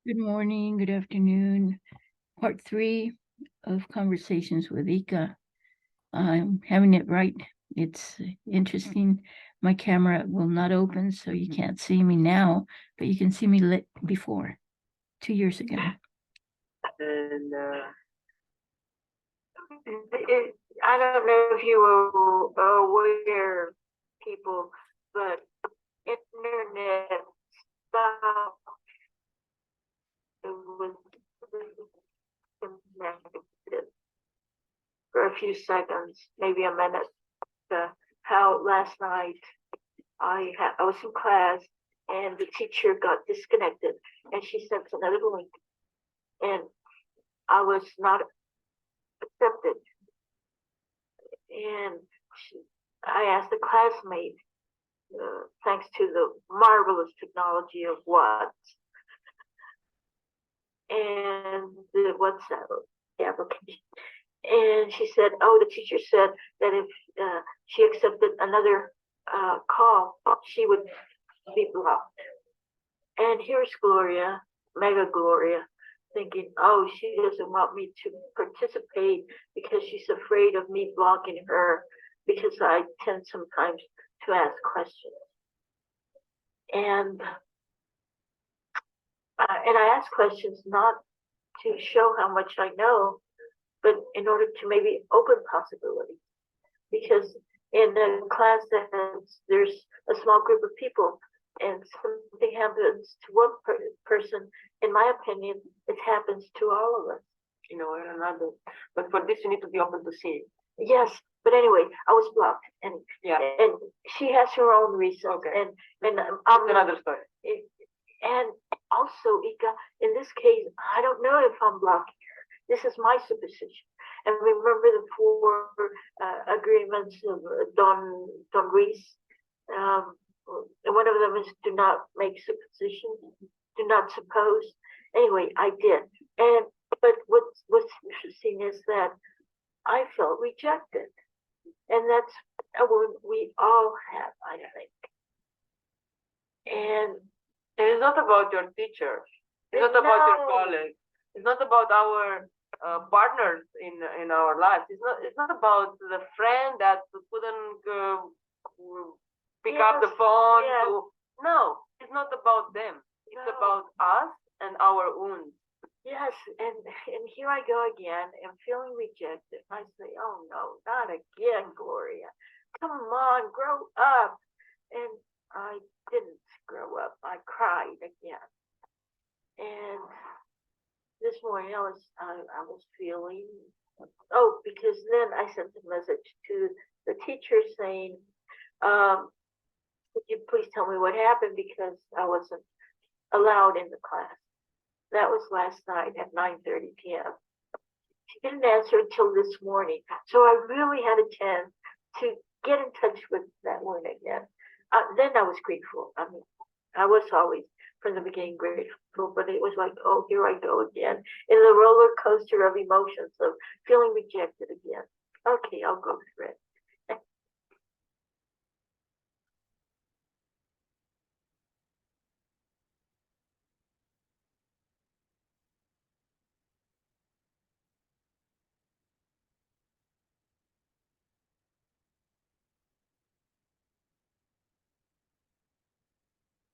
Good morning, good afternoon. Part 3 of Conversations with Ika. I'm having it right. It's interesting. My camera will not open, so you can't see me now, but you can see me lit before, 2 years ago. And I don't know if you were aware, people, but internet stopped. It was connected for a few seconds, maybe a minute. How last night I was in class and the teacher got disconnected and she sent another link and I was not accepted. And I asked a classmate, thanks to the marvelous technology of what and the WhatsApp application. And she said, oh, the teacher said that if she accepted another call, she would be blocked. And here's Gloria, Mega Gloria, thinking, oh, she doesn't want me to participate because she's afraid of me blocking her because I tend sometimes to ask questions. And I ask questions not to show how much I know, but in order to maybe open possibilities. Because in a class that there's a small group of people and something happens to one person, in my opinion, it happens to all of us, or another. But for this, you need to be open to see it. Yes, but anyway, I was blocked, and yeah, and she has her own reasons. Okay. And another story. And also, Ika, in this case, I don't know if I'm blocking her. This is my supposition. And remember the four agreements of Don Ruiz. One of them is do not make suppositions, do not suppose. Anyway, I did. But what's interesting is that I felt rejected, and that's a wound we all have, I think. And it's not about your teacher. It's not about your colleagues. It's not about our partners in our lives. It's not about the friend that couldn't pick up the phone. Yes. No, it's not about them. It's about us and our wounds. Yes, and here I go again and feeling rejected. I say, oh no, not again, Gloria. Come on, grow up. And I didn't grow up. I cried again. And this morning I was feeling, because then I sent a message to the teacher saying, could you please tell me what happened because I wasn't allowed in the class. That was last night at 9:30 p.m. She didn't answer until this morning. So I really had a chance to get in touch with that one again. Then I was grateful. I mean, I was always from the beginning grateful, but it was like, oh, here I go again in the roller coaster of emotions of feeling rejected again. Okay, I'll go through it.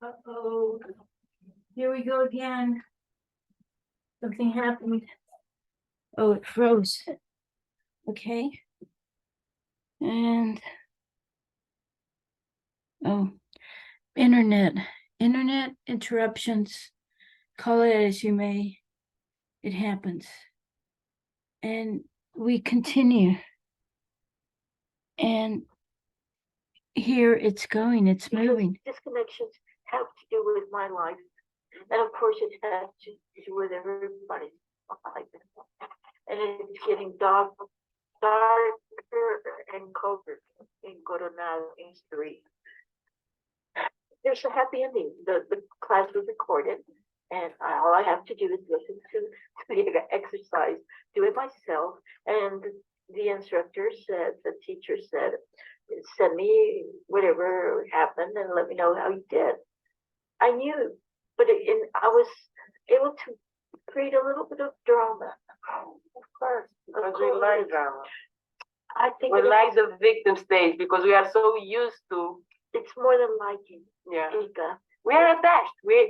Uh-oh. Here we go again. Something happened. Oh, it froze. Okay. And internet interruptions, call it as you may, it happens. And we continue. And here it's going, it's moving. Disconnections have to do with my life. And of course it has to do with everybody's life. And it's getting darker and colder in Coronado in Street. There's a happy ending. The class was recorded, and all I have to do is listen to the exercise, do it myself. And the instructor said, the teacher said, send me whatever happened and let me know how you did. I knew, but I was able to create a little bit of drama. Of course. Because we like drama. I think We it like is- the victim stage because we are so used to, it's more than liking, yeah. Ika. We are attached. We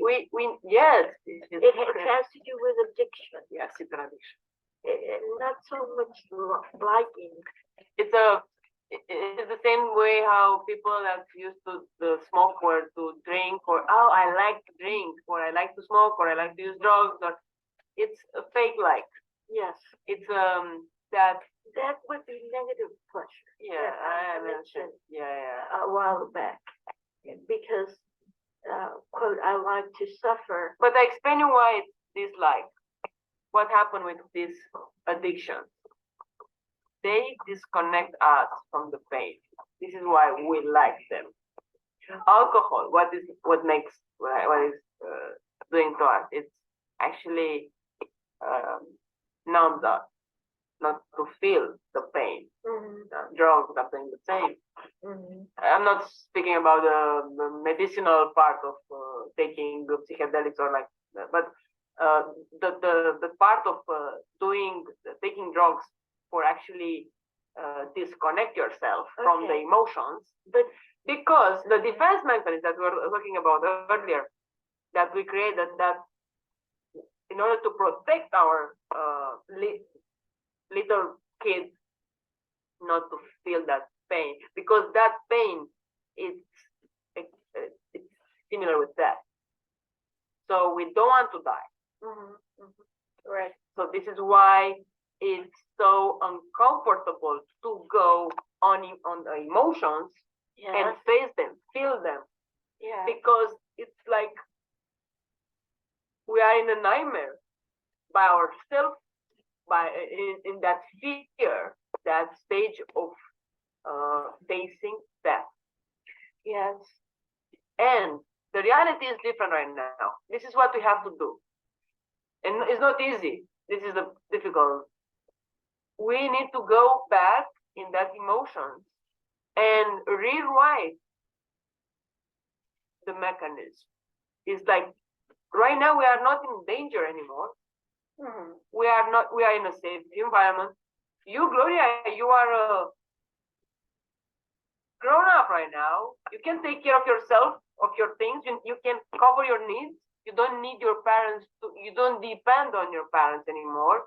yes. It has to do with addiction, Yes, it's an addiction. and not so much liking. It's the same way how people that used to smoke or to drink or oh I like to drink or I like to smoke or I like to use drugs or it's a fake like. Yes, It's that that would be negative pleasure. yeah that I mentioned yeah. a while back, because, quote, I like to suffer. But I explain you why it's dislike. What happened with this addiction? They disconnect us from the pain. This is why we like them. Alcohol, what is doing to us? It's actually numbs us, not to feel the pain. Mhm, Drugs are doing the same. mhm. I'm not speaking about the medicinal part of taking the psychedelics or like that, but the part of taking drugs for actually disconnect yourself from the Okay. emotions, But because the defense mechanism that we were talking about earlier, that we created, that in order to protect our little kids not to feel that pain, because that pain is it's similar with death. So we don't want to die. mhm, mhm. Right. So this is why it's so uncomfortable to go on the emotions Yeah. and face them, feel them, Yeah. because it's like we are in a nightmare by ourselves, by in that fear, that stage of facing death. Yes. And the reality is different right now. This is what we have to do. And it's not easy. This is the difficult. We need to go back in that emotions and rewrite the mechanism. It's like right now we are not in danger anymore. Mhm. We are in a safe environment. You, Gloria, you are a grown up right now. You can take care of yourself, of your things. You can cover your needs. You don't need your parents you don't depend on your parents anymore.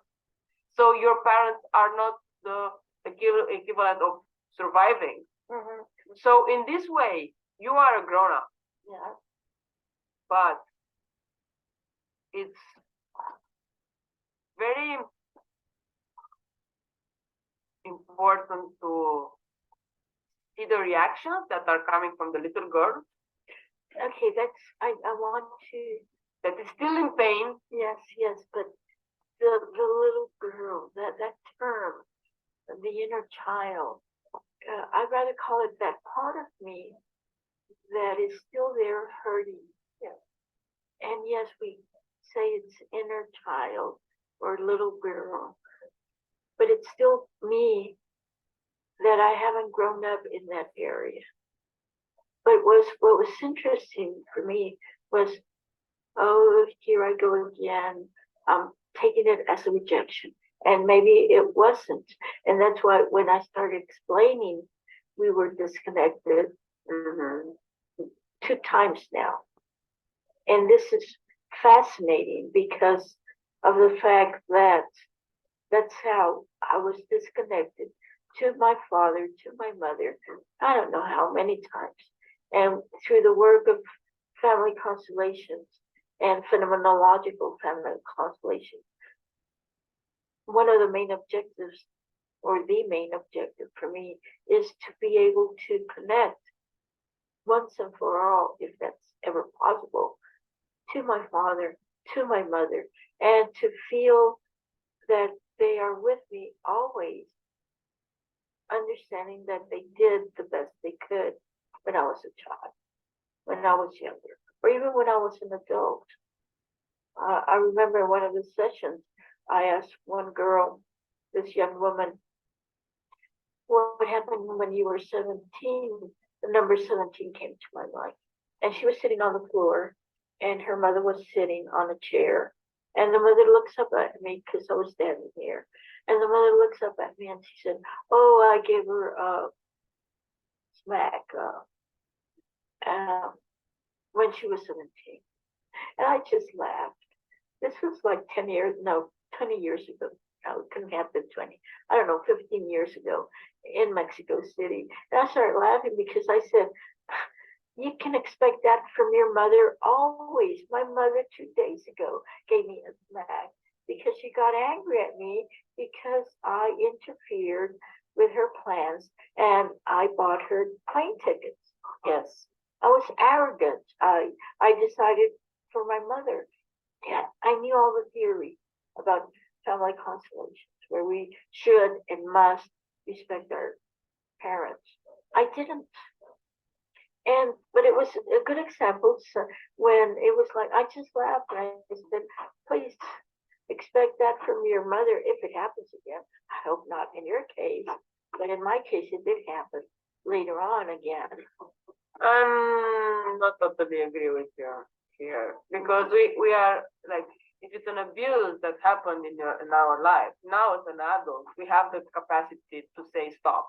So your parents are not the equivalent of surviving. Mhm. So in this way, you are a grown up, Yeah. but it's very important to see the reactions that are coming from the little girl Okay. I want to. that is still in pain. Yes. Yes. But the little girl, that term, the inner child, I'd rather call it that part of me that is still there hurting. Yeah. And yes, we say it's inner child or little girl, but it's still me that I haven't grown up in that area. But what was interesting for me was, oh, here I go again. I'm taking it as a rejection. And maybe it wasn't. And that's why when I started explaining, we were disconnected Mhm. 2 times now. And this is fascinating because of the fact that that's how I was disconnected to my father, to my mother. I don't know how many times. And through the work of family constellations and phenomenological family constellations, one of the main objectives, or the main objective for me, is to be able to connect once and for all, if that's ever possible, to my father, to my mother, and to feel that they are with me always, understanding that they did the best they could when I was a child, when I was younger, or even when I was an adult. I remember one of the sessions, I asked one girl, this young woman, what happened when you were 17? The number 17 came to my mind. And she was sitting on the floor, and her mother was sitting on a chair, And the mother looks up at me because I was standing here. And the mother looks up at me and she said, "Oh, I gave her a smack when she was 17." And I just laughed. This was like 10 years, no, 20 years ago. No, it couldn't have been 20. I don't know, 15 years ago in Mexico City. And I started laughing because I said, "You can expect that from your mother always. My mother 2 days ago gave me a smack because she got angry at me because I interfered with her plans and I bought her plane tickets." Yes, I was arrogant. I decided for my mother. Yeah, I knew all the theory about family constellations where we should and must respect our parents. I didn't. But it was a good example. So when it was like, I just laughed and I said, "Please expect that from your mother if it happens again." I hope not in your case, but in my case, it did happen later on again. I'm not totally agree with you here because we are like, if it's an abuse that happened in our life, now as an adult, we have the capacity to say stop.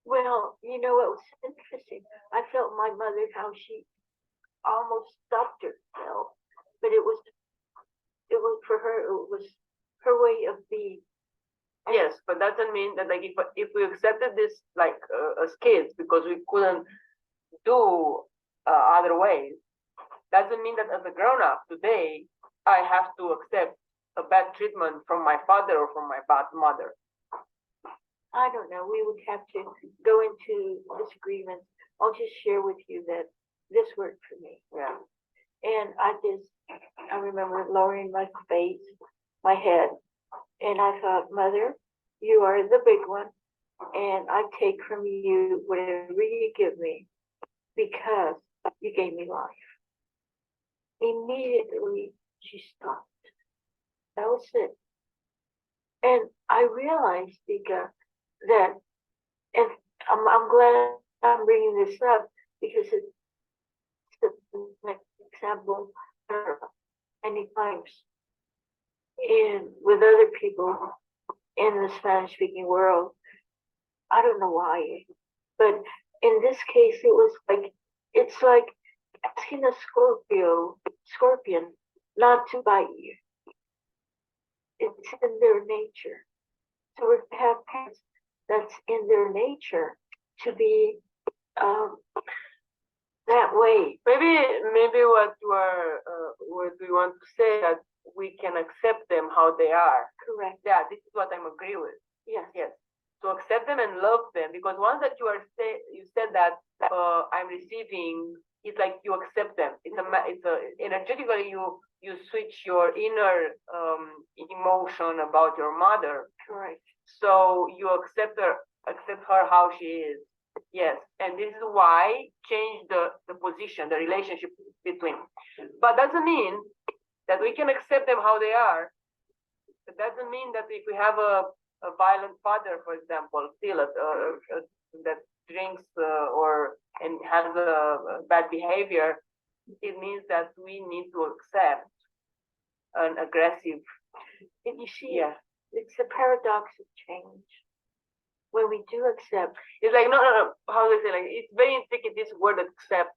Well, you know what was interesting? I felt my mother, how she almost stopped herself, but it was for her, it was her way of being. Yes, but that doesn't mean that like if we accepted this like as kids because we couldn't do other ways, doesn't mean that as a grown up today I have to accept a bad treatment from my father or from my bad mother. I don't know. We would have to go into disagreements. I'll just share with you that this worked for me. Yeah. And I remember lowering my face, my head, and I thought, "Mother, you are the big one, and I take from you whatever you give me because you gave me life." Immediately, she stopped. That was it. And I realized, Vika, that, and I'm glad I'm bringing this up because it's an example many times with other people in the Spanish-speaking world. I don't know why, but in this case, it's like asking a scorpion not to bite you. It's in their nature. So we have parents that's in their nature to be that way. Maybe what we want to say that we can accept them how they are. Correct. Yeah, this is what I'm agree with. Yes. Yes. To accept them and love them, because once that you said that I'm receiving, it's like you accept them. It's energetically you switch your inner emotion about your mother. Correct. So you accept her how she is. Yes, and this is why change the position, the relationship between. But doesn't mean that we can accept them how they are. It doesn't mean that if we have a violent father, for example, still that drinks and has a bad behavior, it means that we need to accept an aggressive. And you see, yeah, it's a paradox of change. When we do accept, it's like no. How do I say? Like it's very tricky. This word accept.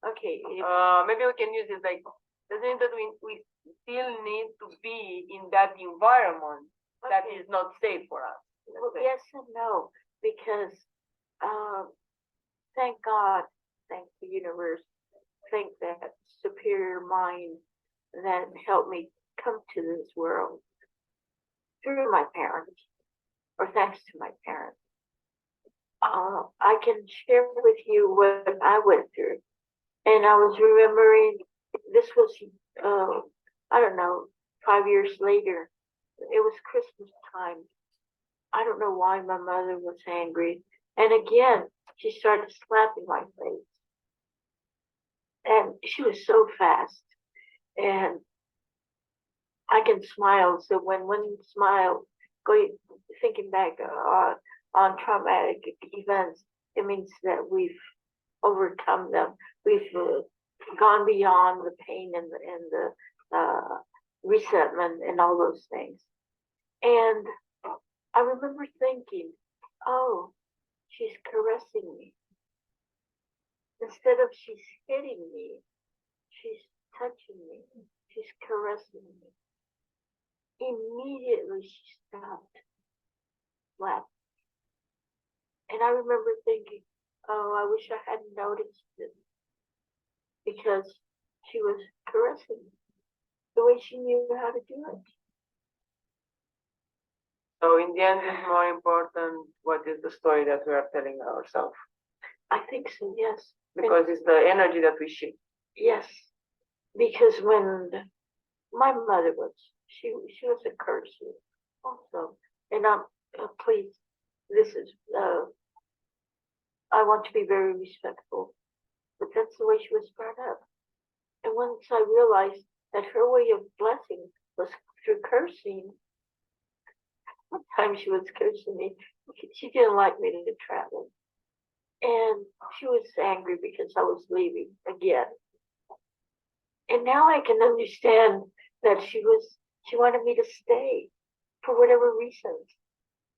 okay, Maybe we can use it like doesn't mean that we still need to be in that environment that is not safe for us. Well, yes and no, because thank God, thank the universe, thank that superior mind that helped me come to this world through my parents, or thanks to my parents. I can share with you what I went through. And I was remembering, this was, I don't know, 5 years later. It was Christmas time. I don't know why my mother was angry. And again, she started slapping my face. And she was so fast. And I can smile. So when one smile, thinking back on traumatic events, it means that we've overcome them. We've gone beyond the pain and the resentment and all those things. And I remember thinking, oh, she's caressing me. Instead of she's hitting me, she's touching me, she's caressing me. Immediately she stopped, laughed. And I remember thinking, oh, I wish I hadn't noticed it, because she was caressing me the way she knew how to do it. So in the end, it's more important what is the story that we are telling ourselves, I think so, yes. because it's the energy that we shift. Yes, because when my mother was, she was a cursor also, and please, this is I want to be very respectful, but that's the way she was brought up. And once I realized that her way of blessing was through cursing, one time she was cursing me. She didn't like me to travel, and she was angry because I was leaving again. And now I can understand that she wanted me to stay for whatever reasons.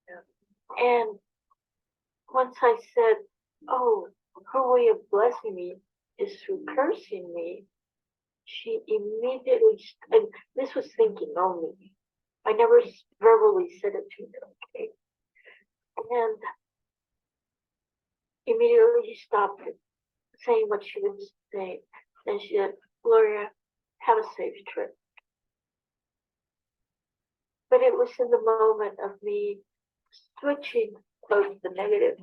Yeah. And once I said, oh, her way of blessing me is through cursing me, she immediately, and this was thinking only. I never verbally said it to her, okay? And immediately she stopped saying what she was saying. And she said, Gloria, have a safe trip. But it was in the moment of me switching towards the negative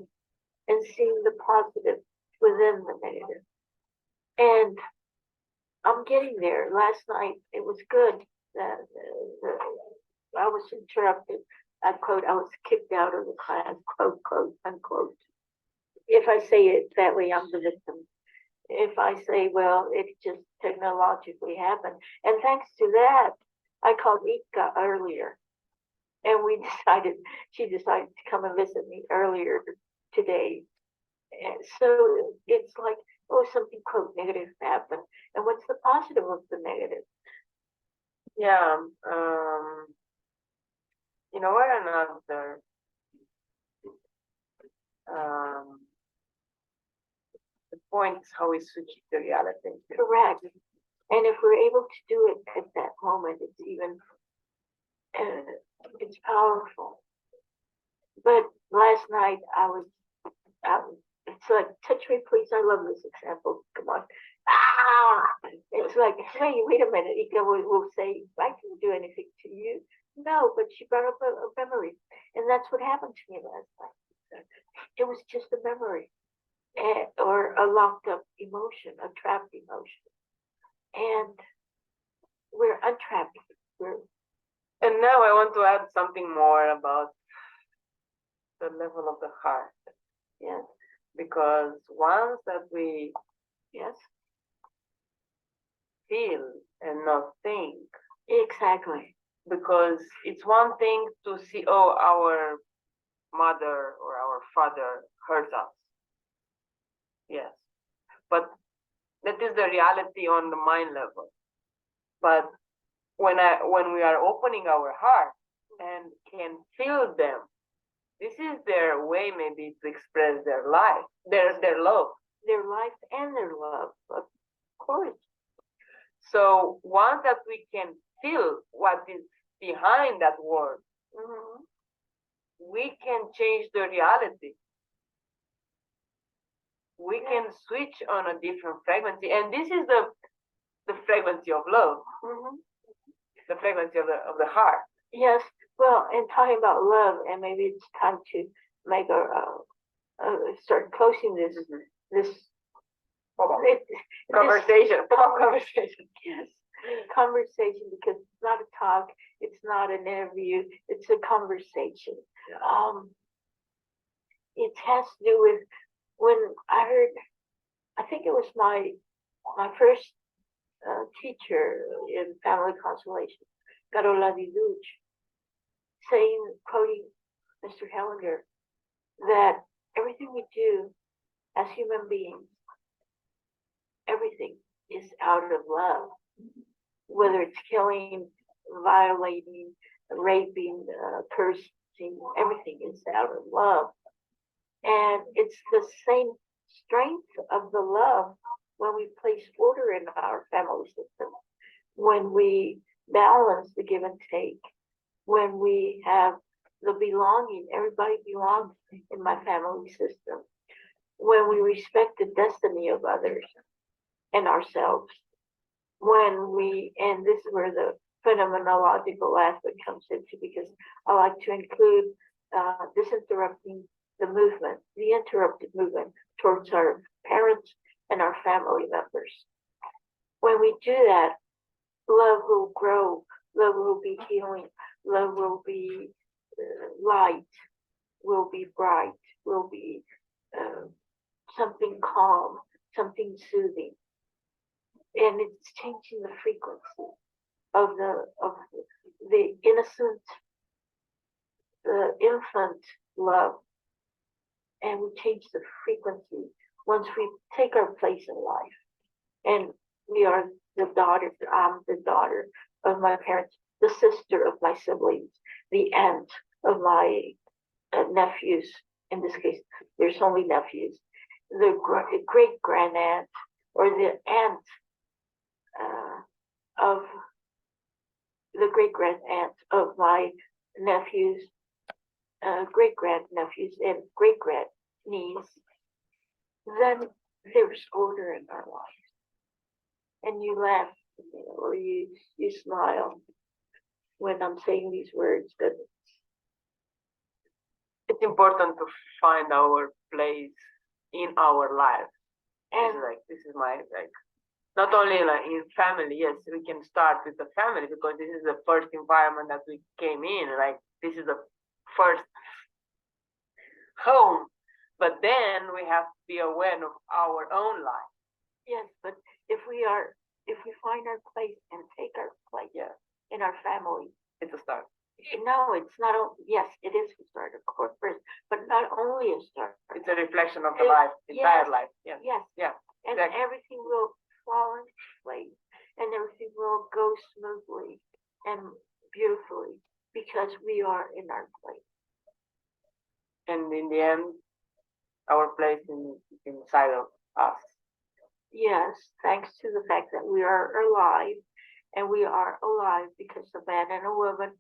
and seeing the positive within the negative. And I'm getting there. Last night, it was good. I was interrupted. I quote, I was kicked out of the class, quote, quote, unquote. If I say it that way, I'm the victim. If I say, well, it just technologically happened. And thanks to that, I called Ika earlier. And she decided to come and visit me earlier today. And so it's like, oh, something, quote, negative happened. And what's the positive of the negative? Yeah, you know what, another the point is how we switch the reality. Correct. And if we're able to do it at that moment, it's even, it's powerful. But last night it's like, touch me please, I love this example, come on. It's like, hey, wait a minute, Ika will say, I didn't do anything to you. No, but she brought up a memory. And that's what happened to me last night. It was just a memory, or a locked up emotion, a trapped emotion. And we're untrapped. And now I want to add something more about the level of the heart. Yes. Because once that we Yes. feel and not think. Exactly. Because it's one thing to see, oh, our mother or our father hurt us. Yes. But that is the reality on the mind level. But when we are opening our heart and can feel them, this is their way maybe to express their life, their love. Their life and their love, of course. So once that we can feel what is behind that word, we can change the reality. We can switch on a different frequency, and this is the frequency of love, the frequency of the heart. Yes. Well, and talking about love, and maybe it's time to make start closing this Conversation. Yes, conversation, because it's not a talk, it's not an interview, it's a conversation. Yeah. It has to do with when I heard, I think it was my first teacher in family constellation, Carola Di Luce, saying, quoting Mr. Hellinger, that everything we do as human beings, everything is out of love, whether it's killing violating, raping, cursing, everything is out of love. And it's the same strength of the love when we place order in our family system, when we balance the give and take, when we have the belonging, everybody belongs in my family system, when we respect the destiny of others and ourselves, when we, and this is where the phenomenological aspect comes into, because I like to include disinterrupting the movement, the interrupted movement towards our parents and our family members. When we do that, love will grow, love will be healing, love will be light, will be bright, will be something calm, something soothing. And it's changing the frequency of the innocent, the infant love. And we change the frequency once we take our place in life. And we are the daughter, I'm the daughter of my parents, the sister of my siblings, the aunt of my nephews. In this case, there's only nephews, the great grand aunt or the aunt of the great grand aunt of my nephews, great grand nephews, and great grand niece. Then there's order in our life, and you laugh, or you smile when I'm saying these words. That It's important to find our place in our life. And this is my not only like in family. Yes, we can start with the family because this is the first environment that we came in. Like this is the first home, but then we have to be aware of our own life. Yes, but if we find our place and take our place in our family, it's a start. No, it's not. Yes, it is a start, of course, but not only a start. It's a reflection of the life, entire life. Yes. Yes. Yeah. And everything will fall into place, and everything will go smoothly and beautifully because we are in our place. And in the end, our place is inside of us. Yes, thanks to the fact that we are alive, and we are alive because a man and a woman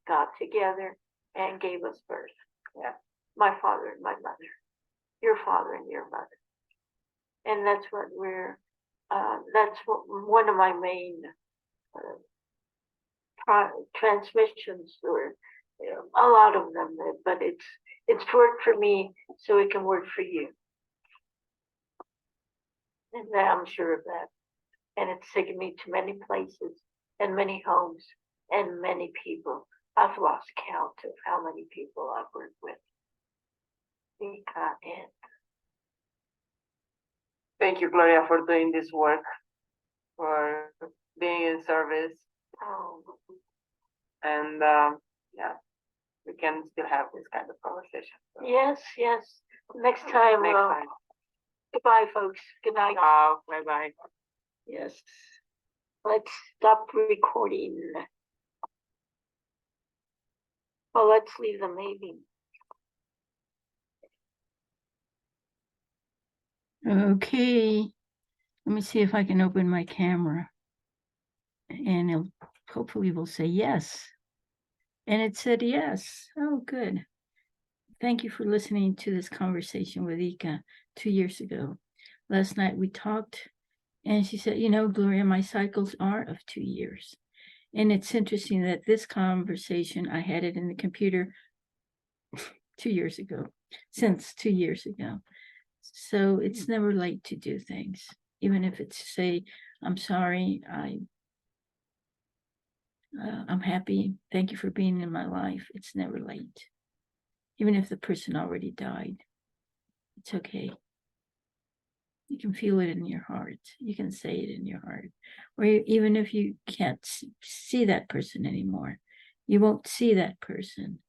got together and gave us birth. Yeah. My father and my mother, your father and your mother. And that's what one of my main transmissions, or a lot of them, but it's worked for me, so it can work for you. And I'm sure of that. And it's taken me to many places and many homes and many people. I've lost count of how many people I've worked with. And thank you, Gloria, for doing this work, for being in service. And we can still have this kind of conversation. So. Yes. Next time. Goodbye, folks. Good night. Bye-bye. Yes. Let's stop recording. Well, let's leave the maybe. Okay. Let me see if I can open my camera. And it hopefully will say yes. And it said yes. Oh, good. Thank you for listening to this conversation with Ika 2 years ago. Last night we talked, and she said, Gloria, my cycles are of 2 years. And it's interesting that this conversation, I had it in the computer 2 years ago, since 2 years ago. So it's never late to do things, even if it's say, I'm sorry, I'm happy. Thank you for being in my life. It's never late. Even if the person already died, it's okay. You can feel it in your heart. You can say it in your heart. Or even if you can't see that person anymore, you won't see that person.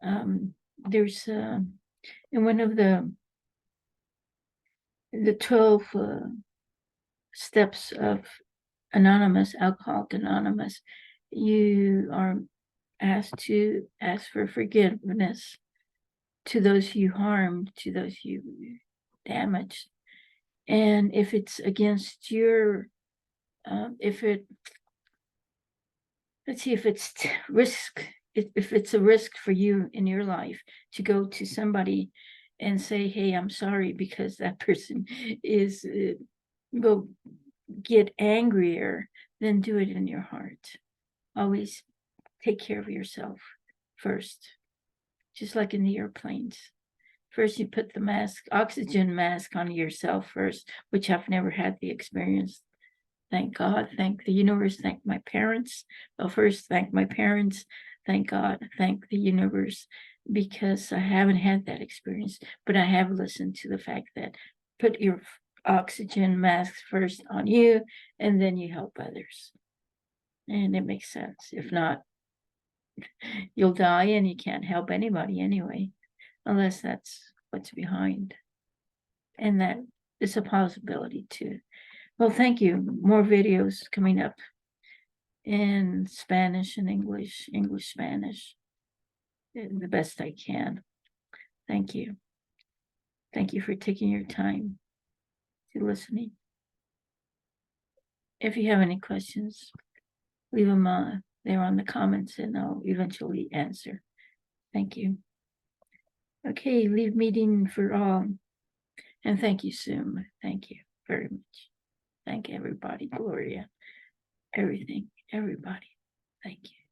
There's in one of the 12 steps of Anonymous, Alcoholic Anonymous, you are asked to ask for forgiveness to those you harmed, to those you damaged. And if it's against your, if it's risk, if it's a risk for you in your life to go to somebody and say, hey, I'm sorry, because that person is, will get angrier, then do it in your heart. Always take care of yourself first, just like in the airplanes. First, you put the mask, oxygen mask on yourself first, which I've never had the experience. Thank God, thank the universe, thank my parents. Well, first, thank my parents, thank God, thank the universe, because I haven't had that experience, but I have listened to the fact that put your oxygen masks first on you, and then you help others. And it makes sense. If not, you'll die and you can't help anybody anyway, unless that's what's behind. And that is a possibility too. Well, thank you. More videos coming up in Spanish and English, Spanish, the best I can. Thank you. Thank you for taking your time to listening. If you have any questions, leave them there on the comments and I'll eventually answer. Thank you. Okay, leave meeting for all. And thank you, Sue. Thank you very much. Thank everybody, Gloria, everything, everybody. Thank you.